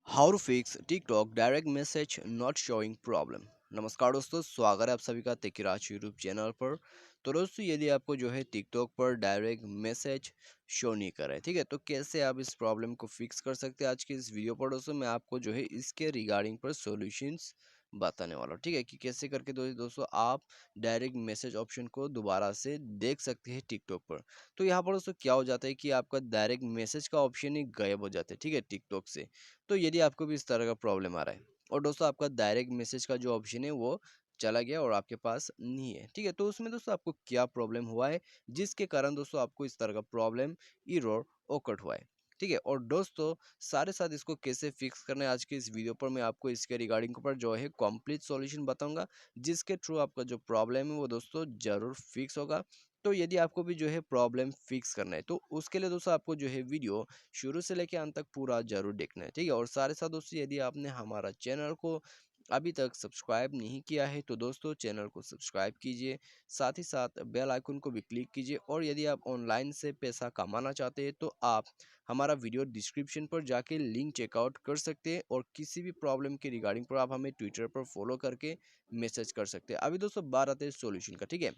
How to fix TikTok direct message not showing problem. नमस्कार दोस्तों, स्वागत है आप सभी का तेकिराज यूट्यूब चैनल पर। तो दोस्तों, यदि आपको जो है टिकटॉक पर डायरेक्ट मैसेज शो नहीं कर रहा है, ठीक है, तो कैसे आप इस प्रॉब्लम को फिक्स कर सकते हैं। आज की इस वीडियो पर दोस्तों मैं आपको जो है इसके रिगार्डिंग पर सॉल्यूशंस बताने वाला हूँ, ठीक है, कि कैसे करके दोस्तों आप डायरेक्ट मैसेज ऑप्शन को दोबारा से देख सकते हैं टिकटॉक पर। तो यहाँ पर दोस्तों क्या हो जाता है कि आपका डायरेक्ट मैसेज का ऑप्शन ही गायब हो जाता है, ठीक है, टिकटॉक से। तो यदि आपको भी इस तरह का प्रॉब्लम आ रहा है और दोस्तों आपका डायरेक्ट मैसेज का जो ऑप्शन है वो चला गया और आपके पास नहीं है, ठीक है, तो उसमें दोस्तों आपको क्या प्रॉब्लम हुआ है जिसके कारण दोस्तों आपको इस तरह का प्रॉब्लम इरर ओकट हुआ है, ठीक है। और दोस्तों सारे साथ इसको कैसे फिक्स करना है, आज के इस वीडियो पर मैं आपको इसके रिगार्डिंग पर जो है कंप्लीट सॉल्यूशन बताऊंगा, जिसके थ्रू आपका जो प्रॉब्लम है वो दोस्तों जरूर फिक्स होगा। तो यदि आपको भी जो है प्रॉब्लम फिक्स करना है तो उसके लिए दोस्तों आपको जो है वीडियो शुरू से लेकर अंत तक पूरा जरूर देखना है, ठीक है। और सारे साथ दोस्तों यदि आपने हमारा चैनल को अभी तक सब्सक्राइब नहीं किया है तो दोस्तों चैनल को सब्सक्राइब कीजिए, साथ ही साथ बेल आइकन को भी क्लिक कीजिए। और यदि आप ऑनलाइन से पैसा कमाना चाहते हैं तो आप हमारा वीडियो डिस्क्रिप्शन पर जाके लिंक चेकआउट कर सकते हैं और किसी भी प्रॉब्लम के रिगार्डिंग पर आप हमें ट्विटर पर फॉलो करके मैसेज कर सकते हैं। अभी दोस्तों बात आते हैं सॉल्यूशन का, ठीक है।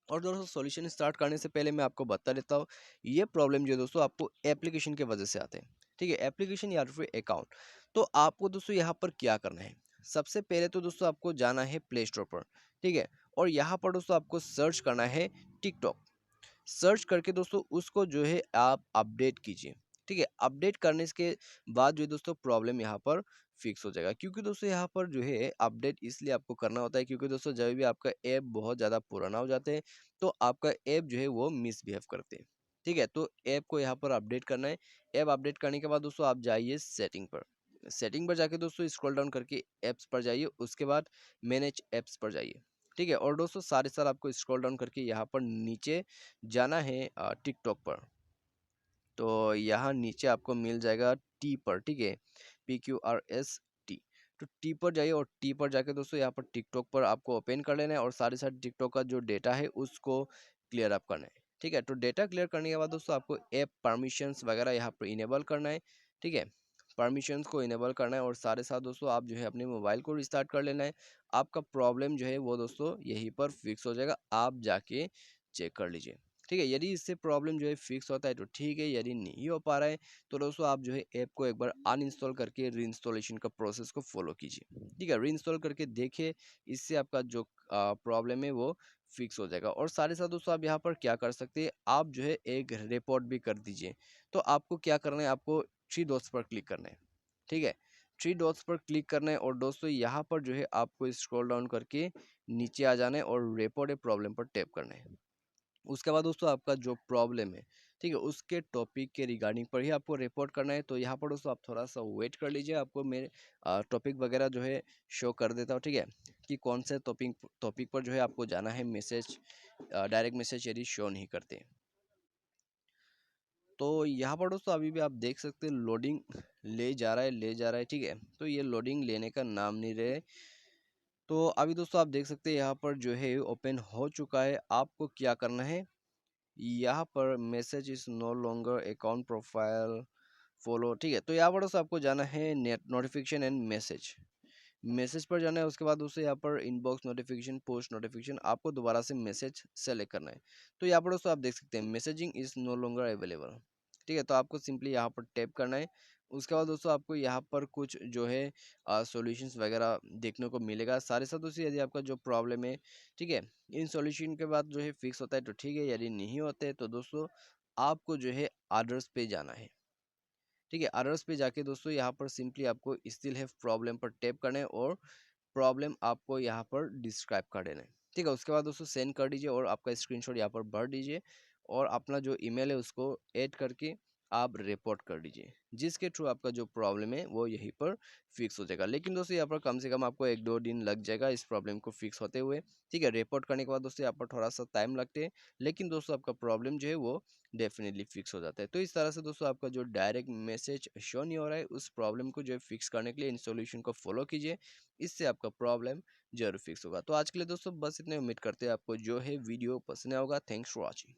और दोस्तों सॉल्यूशन स्टार्ट करने से पहले मैं आपको बता देता हूँ, ये प्रॉब्लम जो है दोस्तों आपको एप्लीकेशन की वजह से आते हैं, ठीक है, एप्लीकेशन या फिर अकाउंट। तो आपको दोस्तों यहाँ पर क्या करना है, सबसे पहले तो दोस्तों आपको जाना है प्ले स्टोर पर, ठीक है। और यहाँ पर दोस्तों आपको सर्च करना है टिकटॉक। सर्च करके दोस्तों उसको जो है आप अपडेट कीजिए, ठीक है। अपडेट करने के बाद जो है दोस्तों प्रॉब्लम यहाँ पर फिक्स हो जाएगा, क्योंकि दोस्तों यहाँ पर जो है अपडेट इसलिए आपको करना होता है क्योंकि दोस्तों जब भी आपका ऐप बहुत ज़्यादा पुराना हो जाता है तो आपका ऐप जो है वो मिसबिहेव करते हैं, ठीक है। तो ऐप को यहाँ पर अपडेट करना है। ऐप अपडेट करने के बाद दोस्तों आप जाइए सेटिंग पर। सेटिंग पर जाके दोस्तों स्क्रॉल डाउन करके ऐप्स पर जाइए, उसके बाद मैनेज ऐप्स पर जाइए, ठीक है। और दोस्तों सारे साल आपको स्क्रॉल डाउन करके यहाँ पर नीचे जाना है टिकटॉक पर। तो यहाँ नीचे आपको मिल जाएगा टी पर, ठीक है, PQRS T। तो टी पर जाइए और टी पर जाके दोस्तों यहाँ पर टिकटॉक पर आपको ओपन कर लेना है और सारे साथ टिकटॉक का जो डेटा है उसको क्लियर अप करना है, ठीक है। तो डेटा क्लियर करने के बाद दोस्तों आपको ऐप परमिशंस वगैरह यहाँ पर इनेबल करना है, ठीक है। परमिशंस को इनेबल करना है और सारे साथ दोस्तों आप जो है अपने मोबाइल को रिस्टार्ट कर लेना है। आपका प्रॉब्लम जो है वो दोस्तों यहीं पर फिक्स हो जाएगा, आप जाके चेक कर लीजिए, ठीक है। यदि इससे प्रॉब्लम जो है फिक्स होता है तो ठीक है, यदि नहीं हो पा रहा है तो दोस्तों आप जो है ऐप को एक बार अनइंस्टॉल करके रीइंस्टॉलेशन का प्रोसेस को फॉलो कीजिए, ठीक है। रीइंस्टॉल करके देखिए, इससे आपका जो प्रॉब्लम है वो फिक्स हो जाएगा। और सारे साथ दोस्तों आप यहाँ पर क्या कर सकते हैं, आप जो है एक रिपोर्ट भी कर दीजिए। तो आपको क्या करना है, आपको थ्री डॉट्स पर क्लिक करना है, ठीक है। थ्री डॉट्स पर क्लिक करना है और दोस्तों यहाँ पर जो है आपको स्क्रॉल डाउन करके नीचे आ जाना है और रिपोर्ट ए प्रॉब्लम पर टैप करना है। उसके बाद दोस्तों आपका जो प्रॉब्लम है, ठीक है, उसके टॉपिक के रिगार्डिंग पर ही आपको रिपोर्ट करना है। तो यहाँ पर दोस्तों आप थोड़ा सा वेट कर लीजिए, आपको मेरे टॉपिक वगैरह जो है शो कर देता हूँ, ठीक है, कि कौन से टॉपिक टॉपिक पर जो है आपको जाना है। मैसेज डायरेक्ट मैसेज यदि शो नहीं करते तो यहाँ पर दोस्तों अभी भी आप देख सकते हैं लोडिंग ले जा रहा है, ले जा रहा है, ठीक है। तो ये लोडिंग लेने का नाम नहीं रहे। तो अभी दोस्तों आप देख सकते हैं यहाँ पर जो है ओपन हो चुका है। आपको क्या करना है, यहाँ पर message is no longer account profile follow, ठीक है। तो यहाँ पर दोस्तों आपको जाना है net notification and message, message पर जाना है। उसके बाद दोस्तों यहाँ पर इनबॉक्स नोटिफिकेशन, पोस्ट नोटिफिकेशन, आपको दोबारा से मैसेज सेलेक्ट करना है। तो यहाँ पर दोस्तों आप देख सकते हैं messaging is no longer available, ठीक है। तो आपको सिंपली यहाँ पर टैप करना है। उसके बाद दोस्तों आपको यहाँ पर कुछ जो है सॉल्यूशंस वगैरह देखने को मिलेगा। सारे साथ दोस्तों यदि आपका जो प्रॉब्लम है, ठीक है, इन सॉल्यूशन के बाद जो है फिक्स होता है तो ठीक है, यदि नहीं होते तो दोस्तों आपको जो है अदर्स पे जाना है, ठीक है। अदर्स पे जाके दोस्तों यहाँ पर सिंपली आपको स्टिल हैव प्रॉब्लम पर टैप करना है और प्रॉब्लम आपको यहाँ पर डिस्क्राइब कर देना है, ठीक है। उसके बाद दोस्तों सेंड कर दीजिए और आपका स्क्रीनशॉट यहाँ पर भर दीजिए और अपना जो ईमेल है उसको ऐड करके आप रिपोर्ट कर दीजिए, जिसके थ्रू आपका जो प्रॉब्लम है वो यहीं पर फिक्स हो जाएगा। लेकिन दोस्तों यहाँ पर कम से कम आपको एक दो दिन लग जाएगा इस प्रॉब्लम को फिक्स होते हुए, ठीक है। रिपोर्ट करने के बाद दोस्तों यहाँ पर थोड़ा सा टाइम लगते हैं, लेकिन दोस्तों आपका प्रॉब्लम जो है वो डेफिनेटली फिक्स हो जाता है। तो इस तरह से दोस्तों आपका जो डायरेक्ट मैसेज शो नहीं हो रहा है उस प्रॉब्लम को जो है फिक्स करने के लिए इन सॉल्यूशन को फॉलो कीजिए, इससे आपका प्रॉब्लम जरूर फिक्स होगा। तो आज के लिए दोस्तों बस इतने, उम्मीद करते हैं आपको जो है वीडियो पसंद आया होगा। Thanks for watching.